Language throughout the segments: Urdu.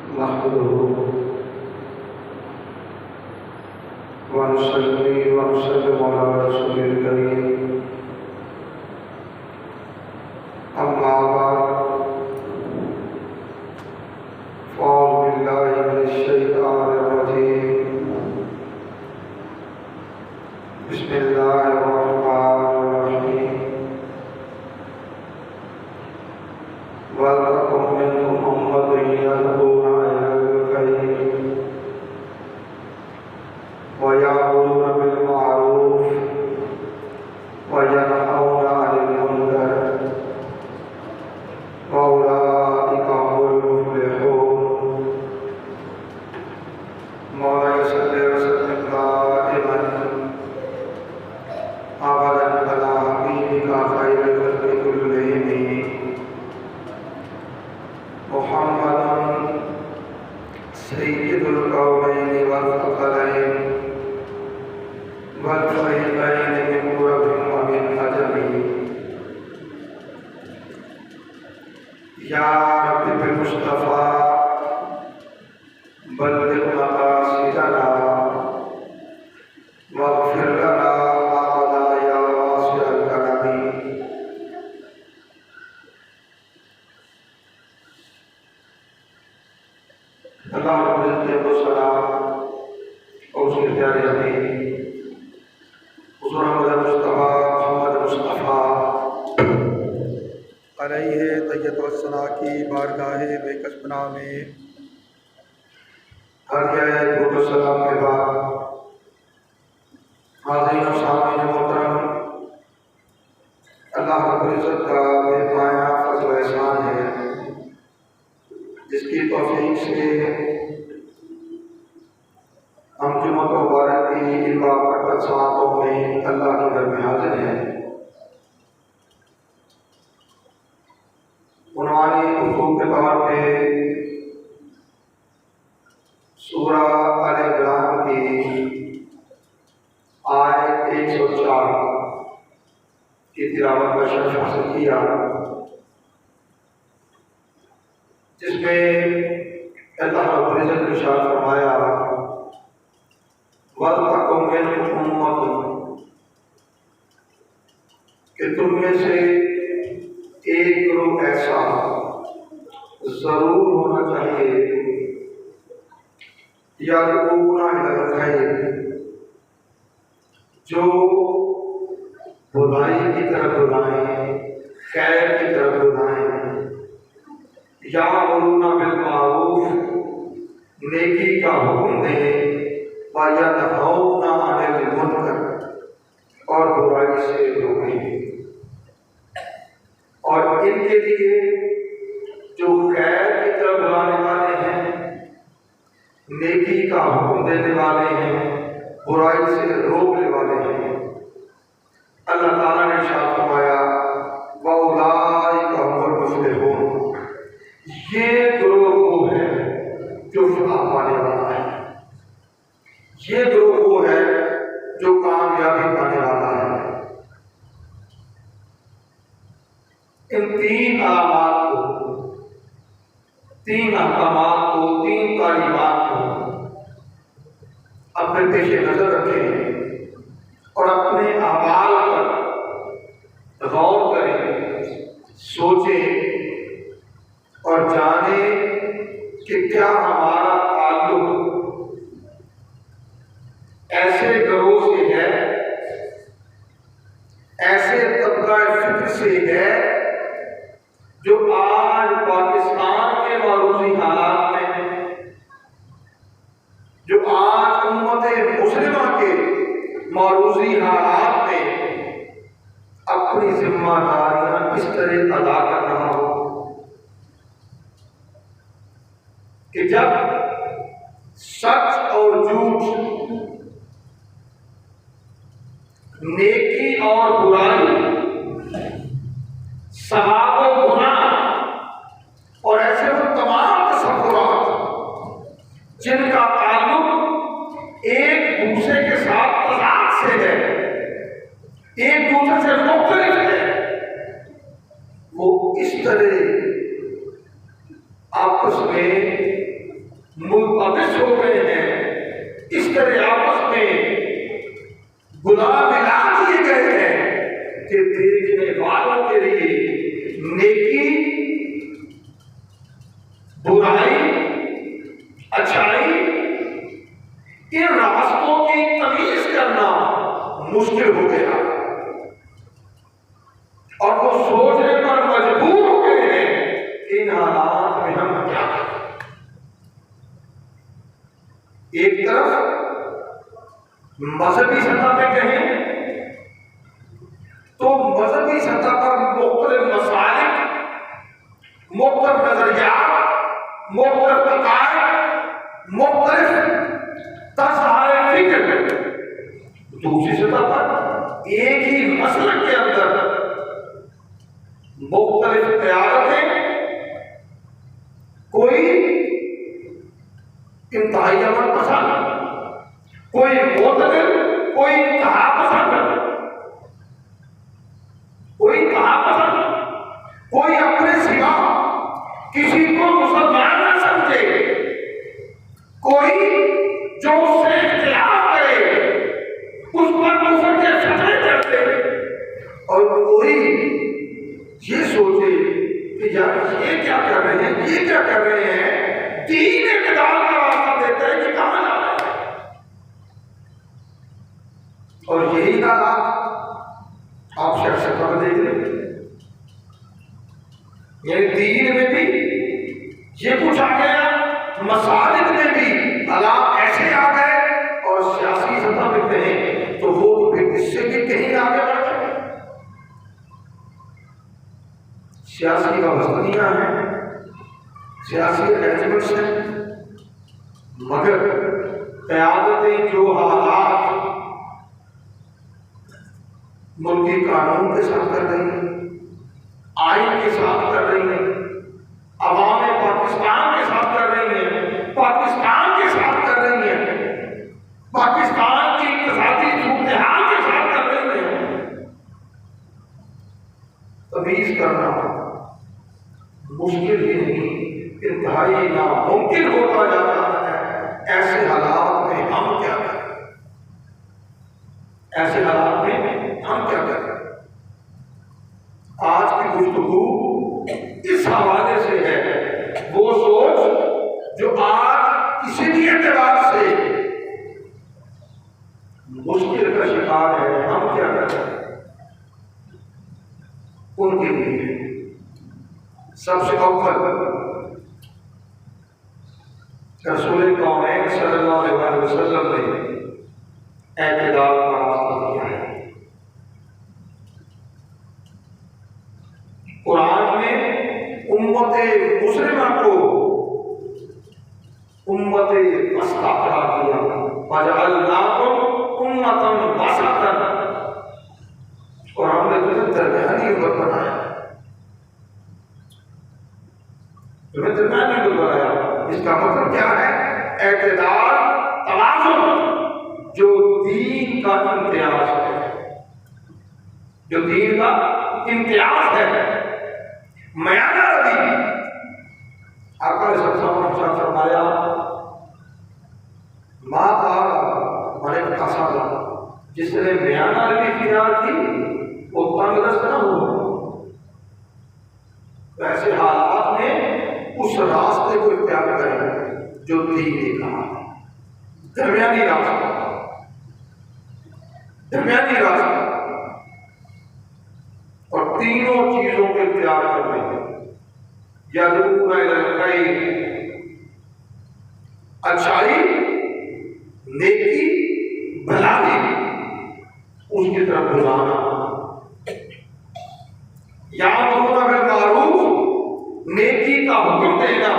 نحمده ونصلي ونسلم على رسوله الكريم أما بعد فأعوذ بالله من الشيطان الرجيم بسم الله الرحمن الرحيم ولتكن منكم أمة يدعون إلى الخير ويأمرون بالمعروف وينهون عن المنكر وأولئك هم المفلحون. مولاي صل وسلم دائما أبدا على حبيبك خير الخلق كلهم محمد سيد القومين والثقلين والفريقين من قرب ومن عجم. یا رب بالمصطفیٰ بلغ مقاصدنا واغفر لنا ما مضى یا واسع الکرم. اللہ رب العزت و سلام اور اس کے پیارے حبیب حضور محمد مصطفیٰ علیہ طیب الثنا کی بارگاہ بے کسبنا میں حاضر درود و سلام کے بعد حاضرین و سامعین محترم، اللہ رب العزت کا بے پایا فضل و احسان ہے جس کی توفیق سے ہم جمعہ مبارک کی ان بابرکت ساعتوں میں اللہ کے گھر میں حاضر ہیں۔ عنوانی گفتگو کے طور پہ سورہ آل عمران کی آیت 104 کی تلاوت کا شرف حاصل کیا، جس میں اللہ رب العزت نے ارشاد فرمایا وَلْتَكُن مِّنْكُمْ أُمَّةٌ، کہ تم میں سے ایک گروہ ایسا ضرور ہونا چاہیے یدعون الی الخیر، جو بھلائی کی طرف بلائیں، خیر کی طرف بلائیں، یامرون بالمعروف، نیکی کا حکم دیں، وینہون عن المنکر، اور برائی سے روکیں۔ اور ان کے لیے جو خیر کی طرف بلانے والے ہیں، نیکی کا حکم دینے والے ہیں، برائی سے روکنے والے ہیں، اللہ تعالیٰ نے ارشاد فرمایا وَأُولَٰئِکَ هُمُ الْمُفْلِحُونَ، یہ گروہ وہ ہے جو فلاح پانے والا ہے، یہ گروہ وہ ہے جو کامیابی پانے والا ہے۔ ان تین علامات کو، تین احکامات کو، تین تعلیمات کو اپنے پیش نظر رکھیں اور اپنے اعمال پر غور کریں، سوچیں اور جانیں کہ کیا ہمارا تعلق ایسے گروہ سے ہے، ایسے طبقہ فکر سے ہے جو آج پاکستان کے معروضی حالات میں، جو آج امت مسلمہ کے معروضی حالات میں اپنی ذمہ داریاں اس طرح ادا کر رہا ہو کہ جب سچ اور جھوٹ، نیکی اور برائی، ثواب و گناہ اور ایسے وہ تمام تصورات جن کا تعلق ایک دوسرے کے ساتھ تضاد سے ہے، ایک دوسرے سے مختلف ہے، وہ اس طرح آپس میں ملتبس ہو گئے ہیں، اس طرح آپس میں گناہ ملا دیے گئے ہیں کہ دیکھنے والوں کے لیے نیکی، برائی، اچھائی، ان راستوں کی تمیز کرنا مشکل ہو گیا اور وہ سوچنے پر مجبور ہو گئے ہیں کہ ان حالات میں ہم کیا کریں۔ ایک طرف مذہبی سطح پہ کہیں تو مذہبی سطح پر مختلف مسالک، مختلف نظریات، مختلف عقائد، مختلف طرز فکر، دوسری سطح پر ایک ہی مسلک کے اندر مختلف قیادتیں، کوئی انتہائی امن پسند، کوئی معتدل، کوئی انتہا پسند، کوئی اپنے سوا کسی کو مسلمان نہ سمجھے، کوئی جو اس سے اختلاف کرے اس پر کفر کے فتوے کرتے، اور کوئی یہ سوچے کہ یار یہ کیا کر رہے ہیں، یہ کیا کر رہے ہیں، دین اقتدار کا راستہ دیتا ہے کہ کہاں جا رہے ہیں۔ اور یہی حالات آپ شخص پر دیکھ لیں، یعنی دین میں بھی یہ کچھ آ گیا، مسالک میں بھی حالات ایسے آ گئے، اور سیاسی سطح پہ کہیں تو وہ پھر اس سے بھی کہیں آگے بڑھ گئے۔ سیاسی وابستگیاں ہیں، سیاسی ارینجمنٹس ہیں، مگر قیادتیں جو حالات ملکی قانون کے ساتھ کر رہی ہیں، آئین کے ساتھ کر رہی ہیں، عوام پاکستان کے ساتھ کر رہی ہیں، پاکستان کے ساتھ کر رہی ہیں، پاکستان کی اقتصادی صورتحال کے ساتھ کر رہی ہیں، تمیز کرنا مشکل ہی نہیں، انتہائی ناممکن ہوتا جا رہا ہے۔ ایسے حالات میں ہم کیا کریں؟ ایسے حالات میں ہم کیا کریں؟ آج کی گفتگو اس حوالے سے ہے، وہ سوچ جو آج کسی بھی اعتبار سے مشکل کا شکار ہے، ہم کیا کریں؟ ان کے لیے سب سے اول رسول کونین صلی اللہ علیہ وسلم نے اعتدال کا راستہ دیا ہے۔ قرآن میں امت مسلمہ کو امت وسطیٰ قرار دیا، وَجَعَلْنَاكُمْ أُمَّةً وَسَطًا، اور ہم نے تمہیں درمیانی امت بنایا، تمہیں درمیانی امت بنایا۔ اس کا مطلب کیا ہے؟ اعتدال، توازن، جو دین کا امتیاز ہے، جو دین کا امتیاز ہے، میانہ روی۔ آقا علیہ السلام نے فرمایا، ماں کا ملک قصد، جس نے میانہ روی اختیار کی وہ تنگ دست نہ ہو۔ ایسے حالات میں اس راستے کو اختیار کریں جو دین نے کہا ہے، درمیانی راستہ، درمیانی راستہ، اور تینوں چیزوں کے اختیار کر رہے ہیں۔ یدعون الی الخیر، اچھائی، نیکی، بھلائی، اس کی طرف بلانا۔ یامرون بالمعروف، نیکی کا حکم دینا،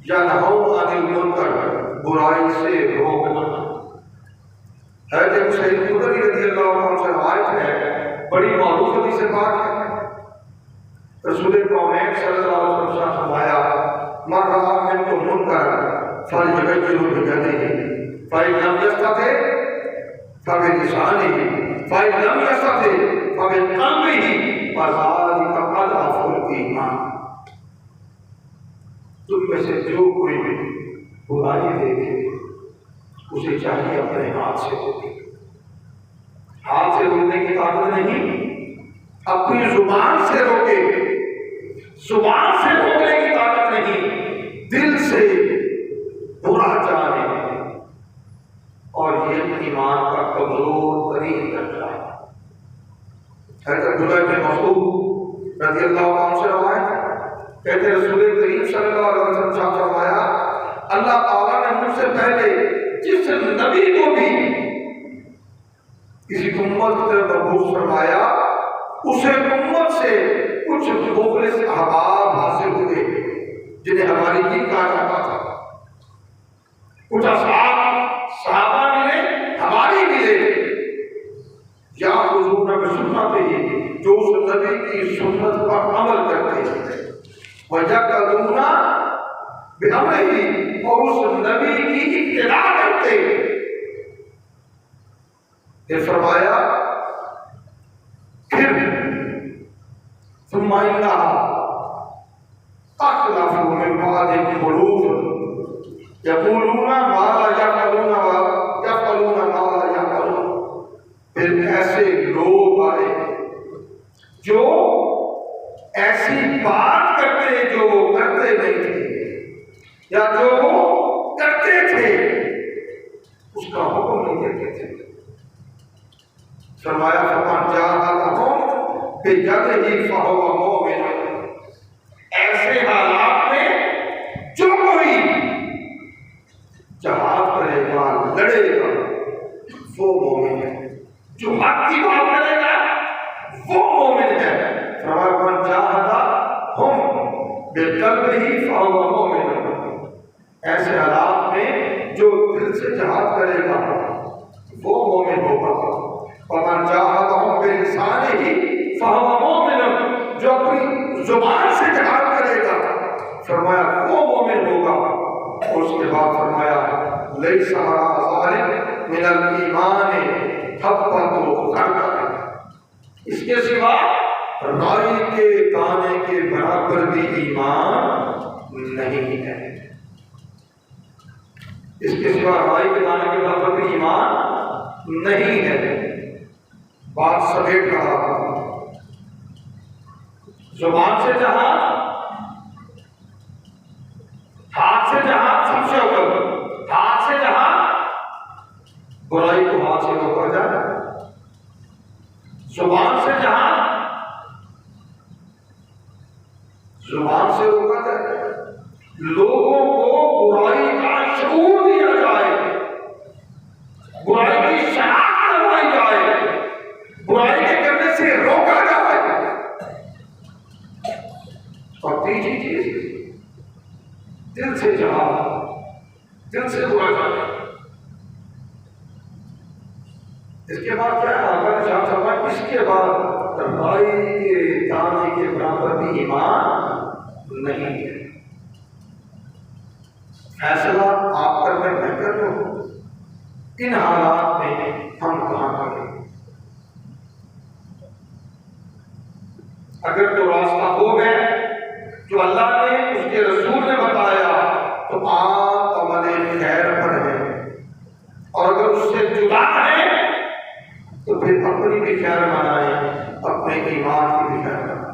ینہون عن المنکر، برائی سے روکنا۔ حضرت ابو سعید خدری رضی اللہ عنہ سے روایت ہے، بڑی معروف حدیث پاک ہے، رسول کونین صلی اللہ علیہ وسلم نے فرمایا، من رأى منکم منکرا فلیغیرہ بیدہ، فإن لم یستطع فبلسانہ، فإن لم یستطع فبقلبہ، وذلک اضعف الایمان۔ تم میں سے جو کوئی بھی برائی دیکھے اسے چاہیے اپنے ہاتھ سے روکے. ہاتھ سے روکنے کی طاقت نہیں، اپنی زبان سے روکے. زبان سے روکنے کی طاقت نہیں، دل سے برا جانے. اور یہ ایمان کا کمزور ترین درجہ ہے. حضرت عبداللہ بن مسعود رضی اللہ عنہ سے روایت، کہتے ہیں رسول کریم صلی اللہ علیہ وسلم نے فرمایا اللہ تعالیٰ نے مجھ سے پہلے جس نبی کو بھی کسی امت کی طرف مبعوث فرمایا اسے امت سے کچھ مخلص احباب حاصل ہوئے جنہیں ہماری دین کہا جاتا تھا. کچھ صحابہ ملے، ہماری ملے. یا حضور نبی سنت ہی جو اس نبی کی سنت پر عمل کرتے ہیں، وَيَقْتَدُونَ بِأَمْرِهِ، اور اس نبی کی اتباع کرتے. یہ فرمایا پھر ثم إنها تخلف من بعدهم خلوف يقولون ما لا يفعلون ويفعلون ما لا يفعلون. پھر ایسے لوگ آئے جو ایسی بات کرتے جو وہ کرتے نہیں تھے، یا جو وہ کرتے تھے اس کا حکم نہیں دیتے تھے. فرمایا فمن جاهدهم بيده فهو مؤمن. ایسے حالات میں جو کوئی جہاد کرے گا، لڑے گا، وہ مومن ہے. جو حق کی بات کرے گا وہ مومن ہے. فرمایا فمن جاهدهم بقلبه فهو مؤمن. ایسے حالات میں جو دل سے جہاد کرے گا وہ مومن ہوگا. ومن جاهدهم بلسانه فهو مؤمن. جو اپنی زبان سے جہاد کرے گا فرمایا وہ مومن ہوگا. اور اس کے بعد فرمایا ليس وراء ذلك من الایمان حبۃ خردل. اس کے سوا رائی کے دانے کے برابر بھی ایمان نہیں ہے. اس کے سوا رائی کے دانے کے برابر بھی ایمان نہیں ہے. بات سمیٹ رہا ہوں. زبان سے جہاد، ہاتھ سے جہاد، سب سے اول ہاتھ سے جہاد، برائی کو ہاتھ سے روکا جائے. زبان سے جہاد، زبان سے روکا جائے. لوگوں کو برائی کا شعور دیا جائے، برائی کی شناخت کروائی جائے، برائی کے کرنے سے روکا جائے. اور تیسری چیز دل سے جہاد، دل سے برا جانا. اس کے بعد کیا ہے؟ اس کے بعد رائی کے دانے کے برابر بھی ایمان نہیں ہے. فیصلہ آپ کر میں میں کر لوں. ان حالات میں ہم کہاں آگے؟ اگر تو راستہ ہو گئے جو اللہ نے اس کے رسول نے بتایا تو آپ عمل خیر پر ہیں، اور اگر اس سے جدا ہے تو پھر اپنی بھی خیر منائیں، اپنے ایمان کی بھی خیر منائیں.